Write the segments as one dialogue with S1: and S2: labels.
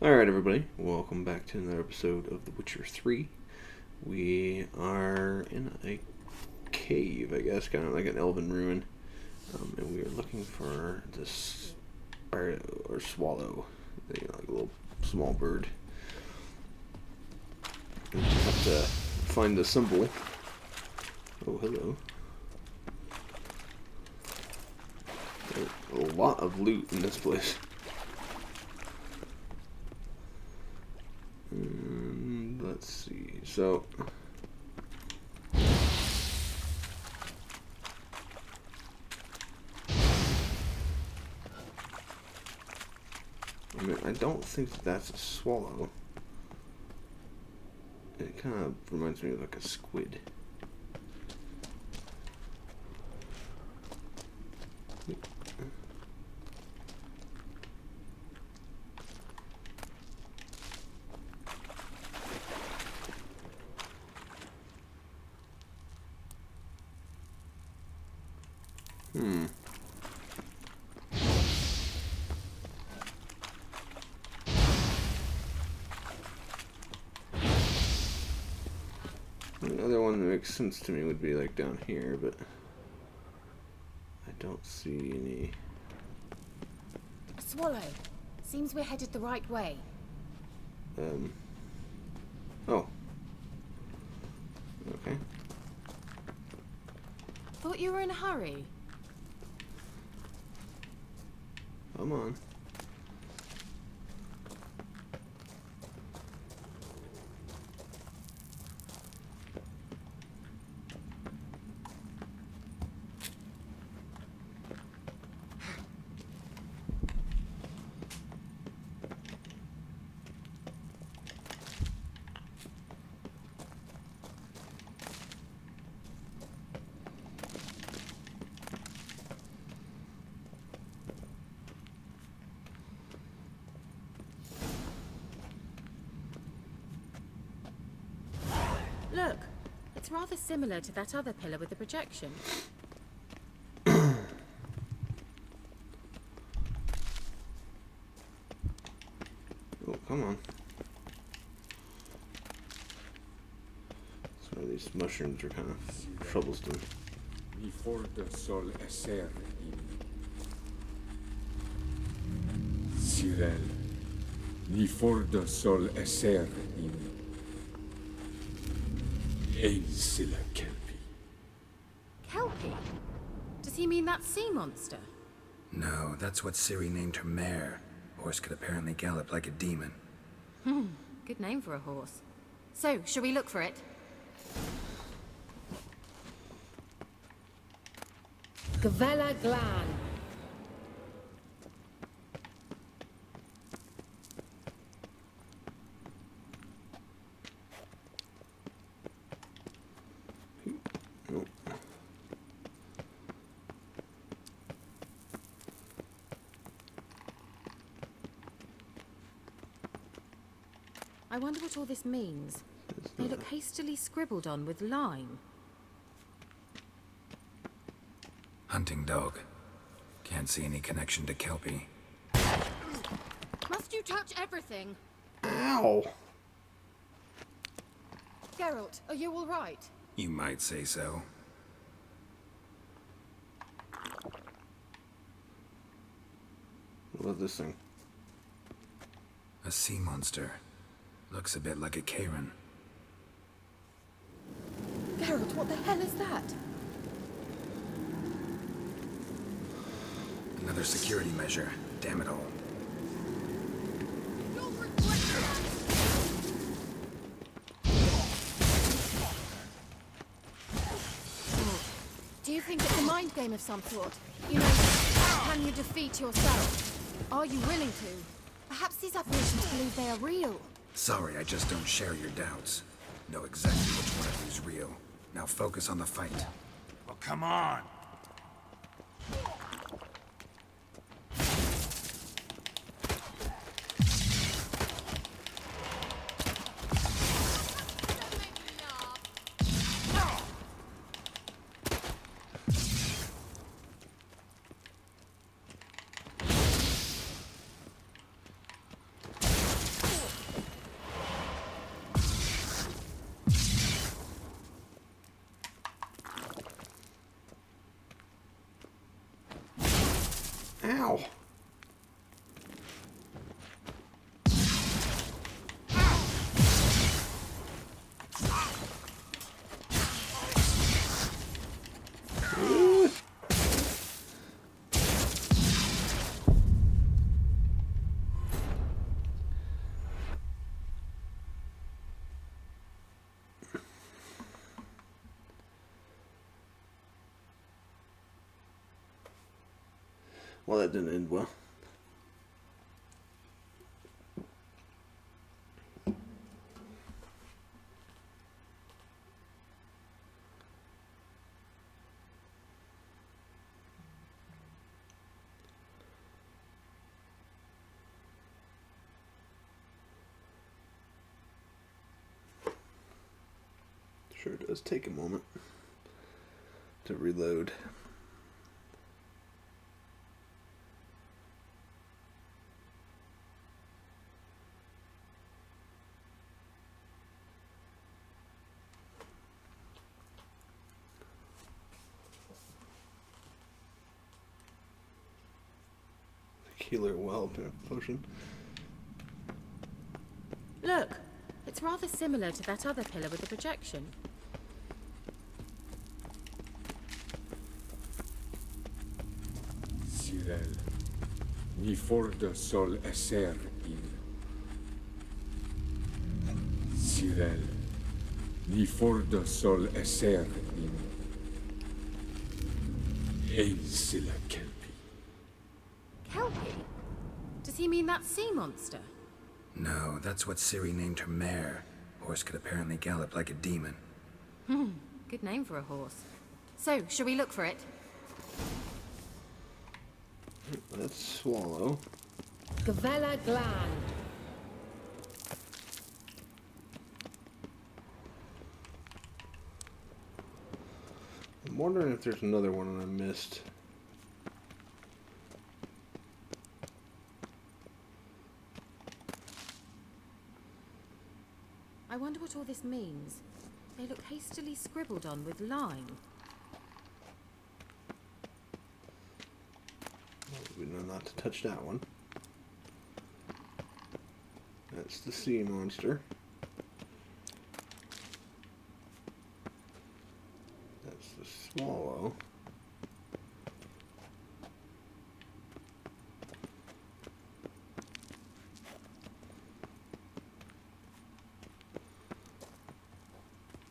S1: Alright, everybody, welcome back to another episode of The Witcher 3. We are in a cave, I guess, kind of like an elven ruin. And we are looking for this or swallow, like a little small bird. And we have to find the symbol. Oh, hello. There's a lot of loot in this place. Let's see. So, I don't think that's a swallow. It kind of reminds me of like a squid. The other one that makes sense to me would be like down here, but I don't see any.
S2: Swallow. Seems we're headed the right way.
S1: Oh. Okay.
S2: Thought you were in a hurry.
S1: Come on.
S2: Look, it's rather similar to that other pillar with the projection.
S1: Oh, come on. So these mushrooms are kind of troublesome.
S3: Mi forte sol esser in Sirel. Ni forte sol esser in Einsilla Kelpi.
S2: Kelpie? Does he mean that sea monster?
S4: No, that's what Ciri named her mare. Horse could apparently gallop like a demon.
S2: Good name for a horse. So, shall we look for it? Gavella Glan.
S1: Nope.
S2: I wonder what all this means. They look hastily scribbled on with lime.
S4: Hunting dog. Can't see any connection to Kelpie.
S2: Must you touch everything?
S1: Ow!
S2: Geralt, are you all right?
S4: You might say so.
S1: What about this thing?
S4: A sea monster. Looks a bit like a Karen.
S2: Geralt, what the hell is that?
S4: Another security measure. Damn it all.
S2: Do you think it's a mind game of some sort? You know, can you defeat yourself? Are you willing to? Perhaps these apparitions believe they are real.
S4: Sorry, I just don't share your doubts. Know exactly which one of you's real. Now focus on the fight.
S3: Oh, come on!
S1: Well, that didn't end well. Sure does take a moment to reload. Healer whelp and a potion.
S2: Look, it's rather similar to that other pillar with the projection.
S3: Cyril, ni forda sol esser il. Cyril, ni forda sol esser il. Hail silla kelpie.
S2: Kelpie? Does he mean that sea monster?
S4: No, that's what Ciri named her mare. Horse could apparently gallop like a demon.
S2: Good name for a horse. So, shall we look for it?
S1: Let's swallow.
S2: Gavella gland.
S1: I'm wondering if there's another one I missed.
S2: I wonder what all this means. They look hastily scribbled on with lime.
S1: Well, we know not to touch that one. That's the sea monster. That's the swallow.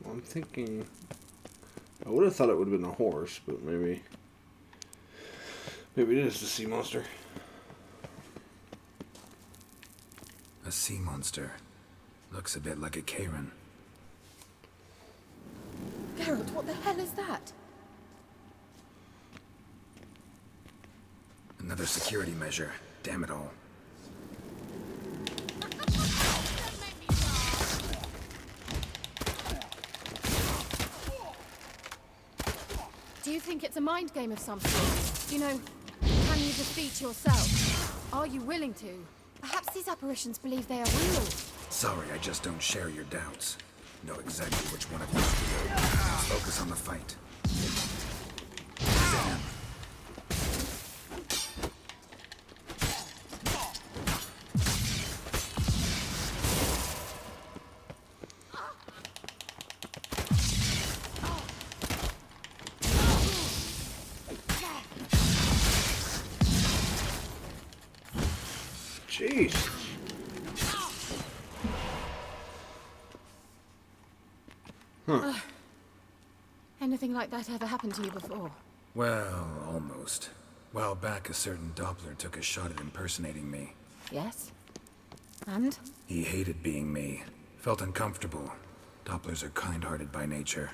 S1: I'm thinking, I would have thought it would have been a horse, but maybe it is the sea monster.
S4: A sea monster. Looks a bit like a Karen.
S2: Geralt, what the hell is that?
S4: Another security measure. Damn it all.
S2: Do you think it's a mind game of some sort? You know, can you defeat yourself? Are you willing to? Perhaps these apparitions believe they are real.
S4: Sorry, I just don't share your doubts. Know exactly which one of you is real. Let's focus on the fight. Damn.
S1: Jeez. Huh.
S2: Anything like that ever happened to you before?
S4: Well, almost. While back, a certain Doppler took a shot at impersonating me.
S2: Yes. And?
S4: He hated being me. Felt uncomfortable. Dopplers are kind-hearted by nature.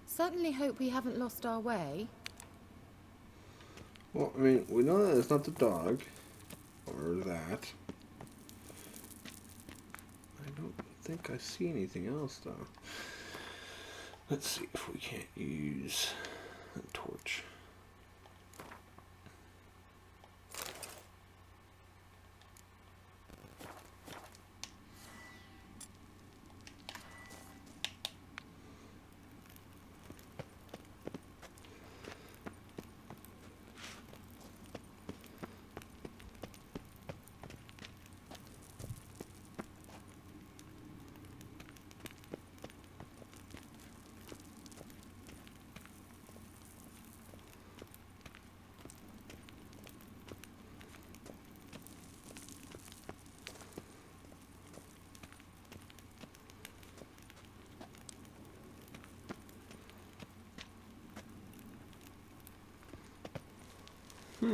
S2: Certainly hope we haven't lost our way.
S1: Well, I mean, we know that it's not the dog. Or that. I don't think I see anything else, though. Let's see if we can't use a torch. I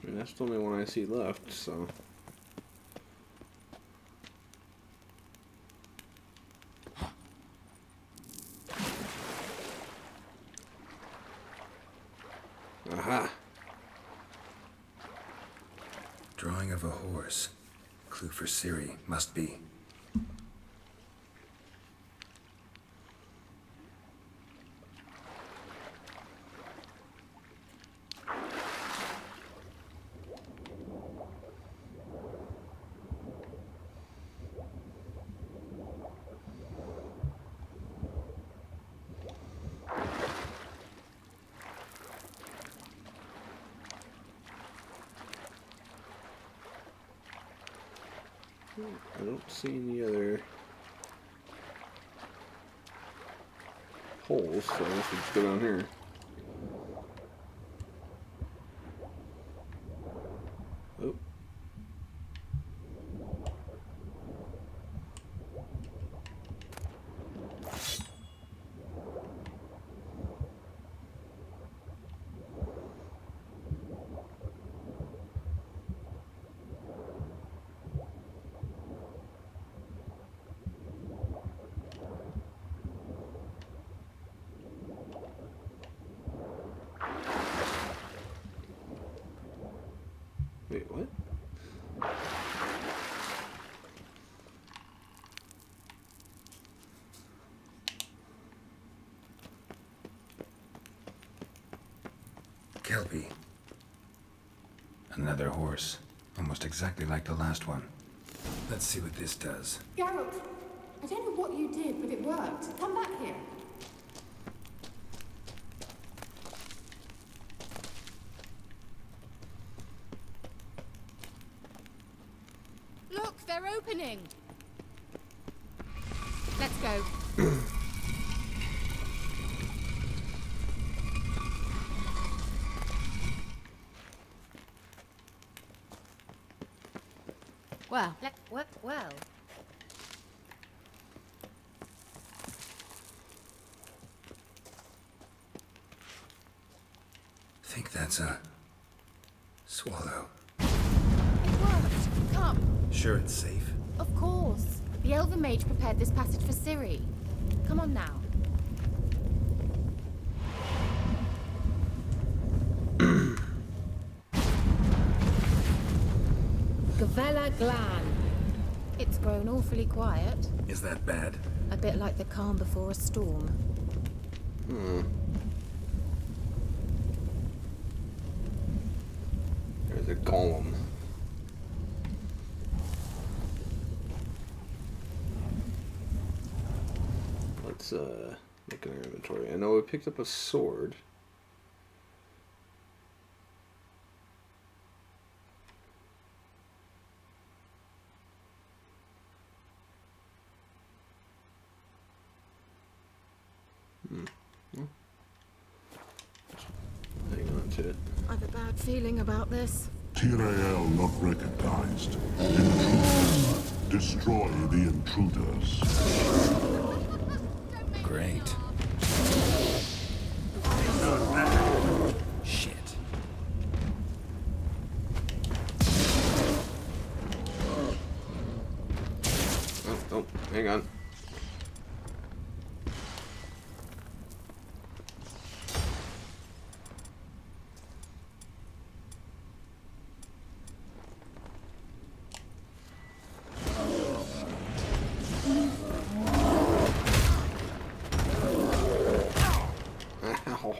S1: mean, that's the only one I see left, so. Aha!
S4: Drawing of a horse. Clue for Ciri, must be.
S1: I don't see any other holes, so I guess we just go down here. Oh. Wait, what?
S4: Kelpie. Another horse. Almost exactly like the last one. Let's see what this does.
S2: Geralt, I don't know what you did, but it worked. Come back here. Look, they're opening. Let's go.
S5: Well.
S4: Think that's a swallow.
S2: It worked. Come.
S4: Sure it's safe.
S2: Of course. The Elven mage prepared this passage for Ciri. Come on now.
S5: Gavella Glan.
S2: It's grown awfully quiet.
S4: Is that bad?
S2: A bit like the calm before a storm.
S1: There's a golem. Let's look in our inventory. I know we picked up a sword. Hang on to it.
S2: I've a bad feeling about this.
S6: Tyrael not recognized. Intruders. Destroy the intruders.
S4: Great. Shit.
S1: Oh, hang on. Ow.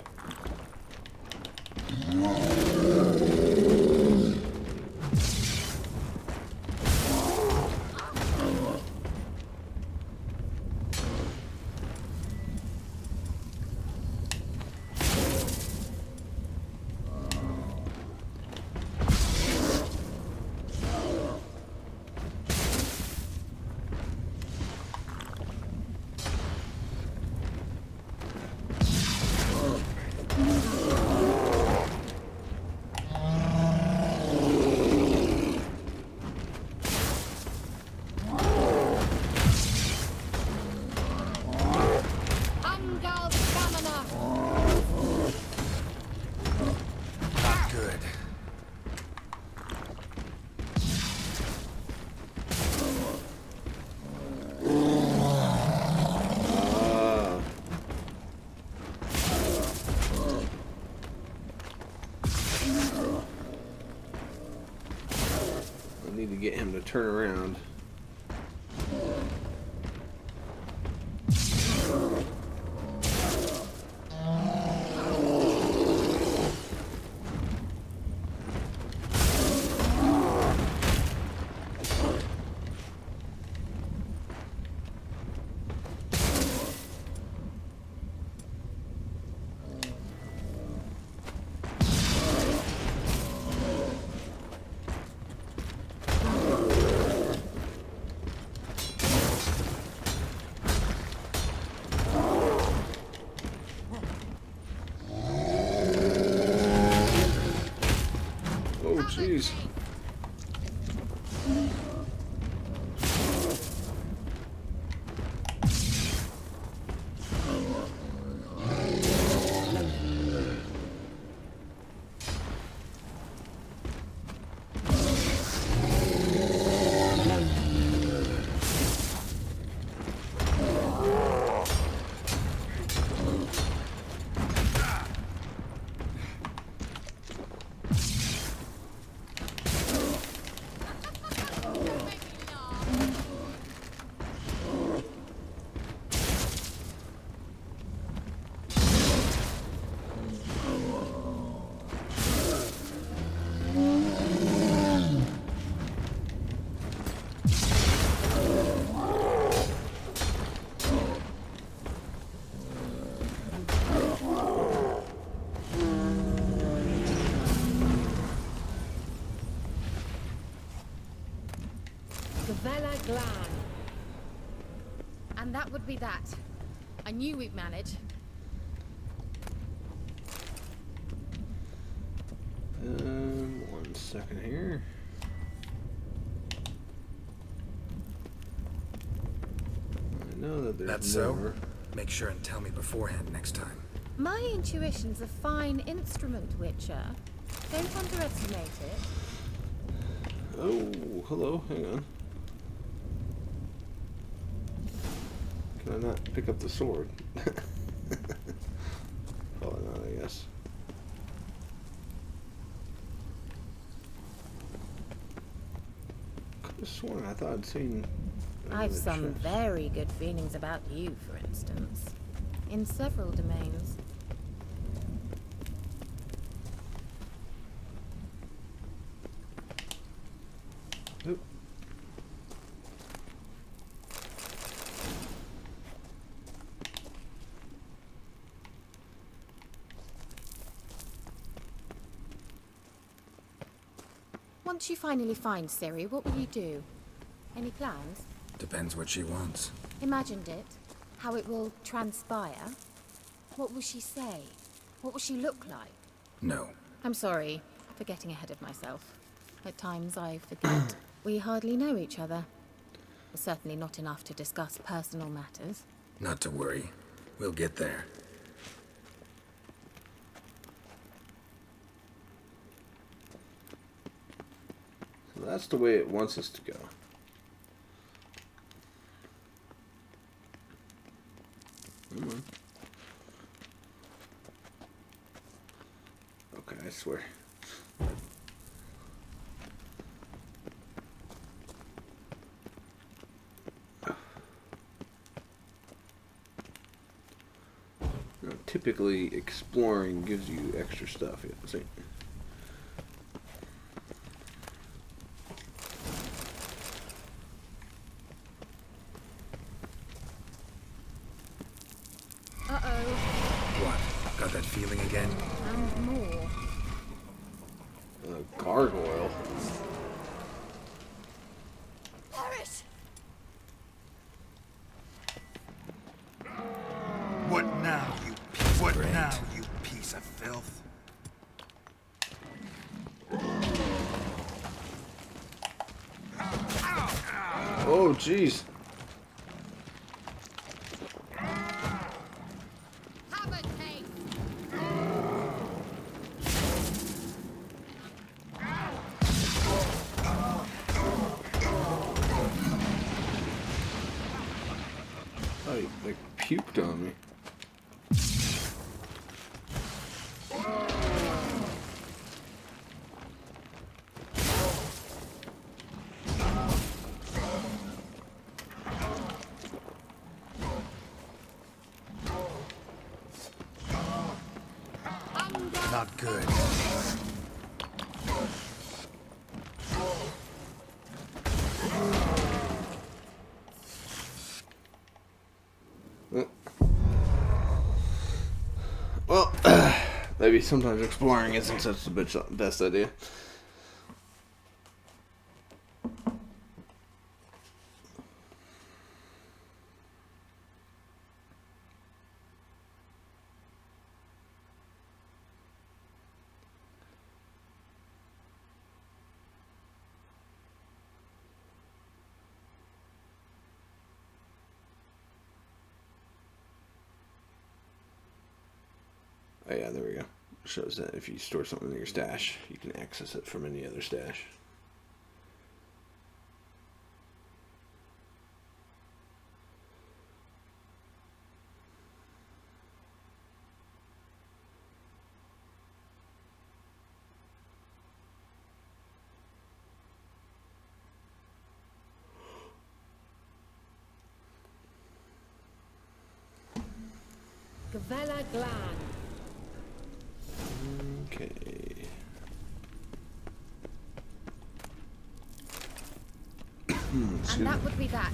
S1: turn around. Jeez.
S5: Gyvavaizdis.
S2: And that would be that. I knew we'd manage.
S1: One second here. I know that there's
S4: That's
S1: more.
S4: so? Make sure and tell me beforehand next time.
S2: My intuition's a fine instrument, Witcher. Don't underestimate it.
S1: Oh, hello, hang on. Can I not pick up the sword? Probably not, I guess. Could have sworn I thought I'd seen...
S2: I've
S1: the
S2: some
S1: chest.
S2: very good feelings about you, for instance. In several domains.
S1: Oop.
S2: Once you finally find Ciri, what will you do? Any plans?
S4: Depends what she wants.
S2: Imagined it? How it will transpire? What will she say? What will she look like?
S4: No.
S2: I'm sorry for getting ahead of myself. At times I forget. We hardly know each other. Well, certainly not enough to discuss personal matters.
S4: Not to worry. We'll get there.
S1: So that's the way it wants us to go. Come on. Okay, I swear. Now, typically, exploring gives you extra stuff. You know what I'm saying?
S2: Uh-oh.
S4: What? Got that feeling again?
S2: And more.
S1: A gargoyle.
S2: Perish!
S7: What now, you piece? What now, you piece of filth?
S1: Oh, jeez.
S2: Have a taste!
S1: Oh, he like puked on me.
S7: Not good.
S1: Well, maybe sometimes exploring isn't such the best idea. Oh yeah, there we go. Shows that if you store something in your stash, you can access it from any other stash.
S5: Gyvavaizdis.
S1: Okay.
S2: And that would be that.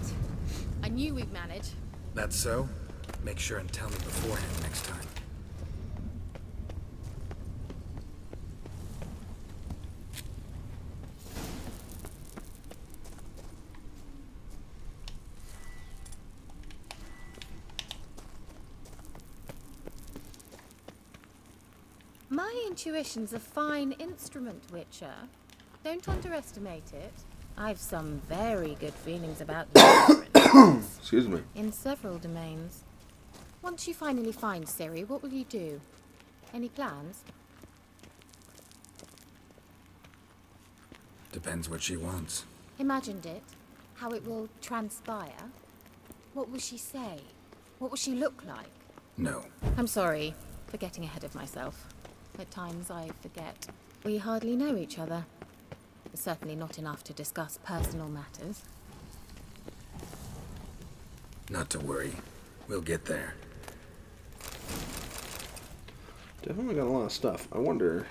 S2: I knew we'd manage.
S4: That's so? Make sure and tell me beforehand next time.
S2: My intuition's a fine instrument, Witcher. Don't underestimate it. I've some very good feelings about you.
S1: Excuse me.
S2: In several domains. Once you finally find Ciri, what will you do? Any plans?
S4: Depends what she wants.
S2: Imagined it. How it will transpire. What will she say? What will she look like?
S4: No.
S2: I'm sorry for getting ahead of myself. At times I forget. We hardly know each other. Certainly not enough to discuss personal matters.
S4: Not to worry. We'll get there.
S1: Definitely got a lot of stuff. I wonder.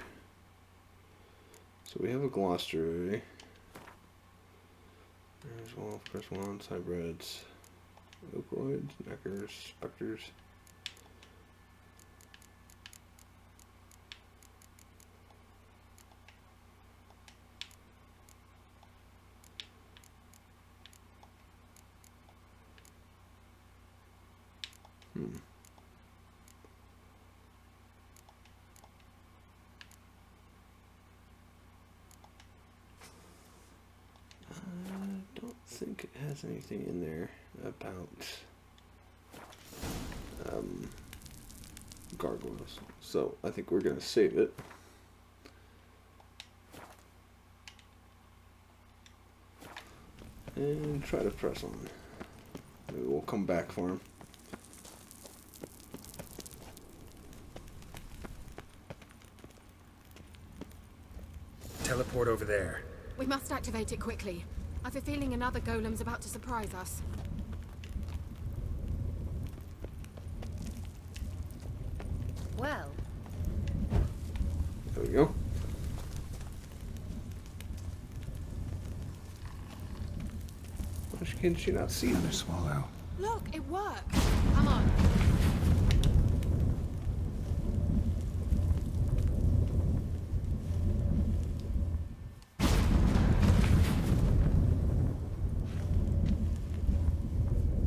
S1: So we have a glossary. There's wolf, Perswans, hybrids, Oakroids, Neckers, Spectres. I don't think it has anything in there about gargoyles. So I think we're gonna save it. And try to press on. Maybe we'll come back for him.
S4: Teleport over there.
S2: We must activate it quickly. I've a feeling another golem's about to surprise us. Well.
S1: There we go. Why can she not see
S4: Another
S1: this?
S4: swallow.
S2: Look, it worked. Come on.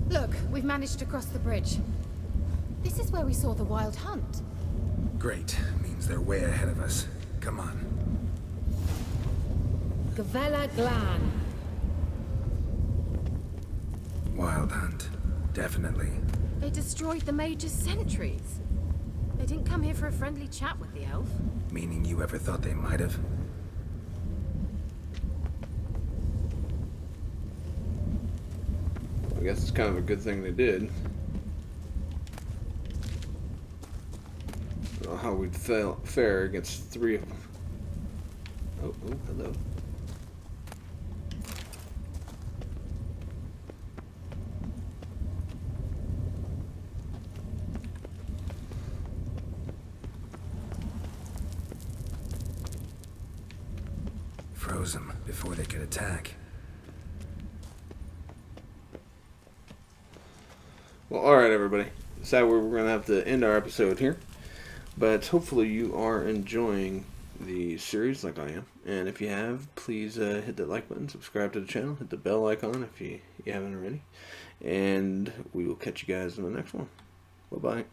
S2: Look, we've managed to cross the bridge. This is where we saw the wild hunt.
S4: Great. Means they're way ahead of us. Come on.
S5: Gyvavaizdis.
S4: Wild hunt. Definitely.
S2: They destroyed the Mage's sentries. They didn't come here for a friendly chat with the elf.
S4: Meaning you ever thought they might have?
S1: I guess it's kind of a good thing they did. I don't know how we'd fare against three of them. Oh, hello.
S4: froze them before they could attack.
S1: Well, alright everybody. So we're going to have to end our episode here. But hopefully you are enjoying the series like I am. And if you have, please hit that like button, subscribe to the channel, hit the bell icon if you haven't already. And we will catch you guys in the next one. Bye-bye.